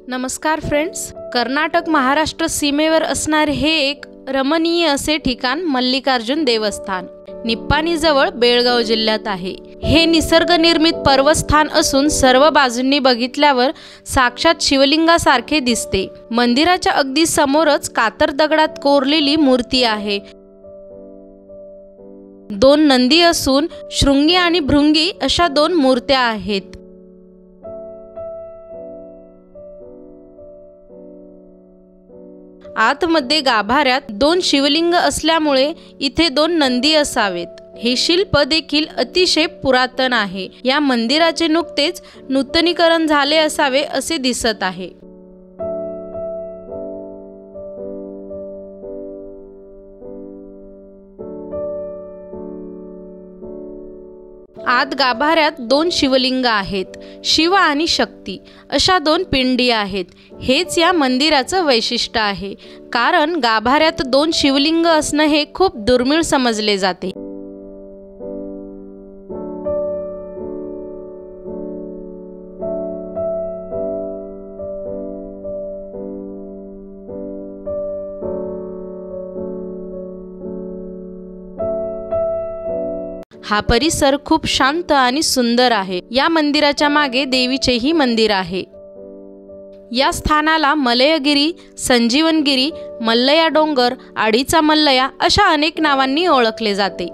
नमस्कार फ्रेंड्स, कर्नाटक महाराष्ट्र सीमेवर असणारे हे एक रमणीय असे ठिकाण मल्लिकार्जुन देवस्थान निप्पाणी जवळ बेळगाव जिल्ह्यात आहे। हे निसर्गनिर्मित पर्वतस्थान असून सर्व बाजूंनी बघितल्यावर साक्षात शिवलिंगासारखे दिसते। मंदिराच्या अगदी समोरच कातर दगडात कोरलेली मूर्ती आहे। 2 नंदी असून शृंगी आणि भृंगी अशा 2 मूर्त्या आहेत। आतमध्ये गाभाऱ्यात 2 शिवलिंग असल्यामुळे इथे 2 नंदी असावेत। हे शिल्प देखील अतिशय पुरातन आहे। या मंदिराचे नुकतेच नूतनीकरण झाले असावे असे दिसत आहे। आत गाभाऱ्यात 2 शिवलिंग आहेत। शिव आणि शक्ती अशा 2 पिंडी आहेत। हेच या मंदिराचं वैशिष्ट्य आहे, कारण गाभाऱ्यात 2 शिवलिंग असणं हे खूप दुर्मिळ समजले जाते। हा परिसर खूप शांत आणि सुंदर आहे। या मंदिराच्या मागे देवीचेही मंदिर आहे। या स्थानाला मलयगिरी, संजीवनगिरी, मल्लया डोंगर, आडीचा मल्लया अशा अनेक नावांनी ओळखले जाते।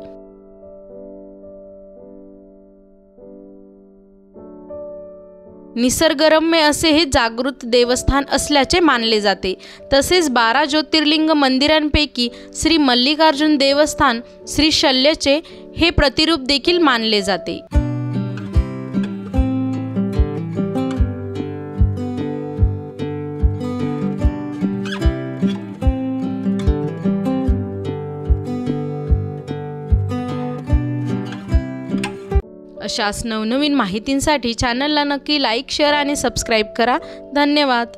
निसर्गरम्य असे हे जागृत देवस्थान असल्याचे मानले जाते। तसेच 12 ज्योतिर्लिंग मंदिरांपैकी श्री मल्लिकार्जुन देवस्थान श्री शल्यचे हे प्रतिरूप देखील मानले जाते। अशाच नवनवीन माहितींसाठी चॅनलला नक्की लाईक, शेअर आणि सबस्क्राईब करा। धन्यवाद।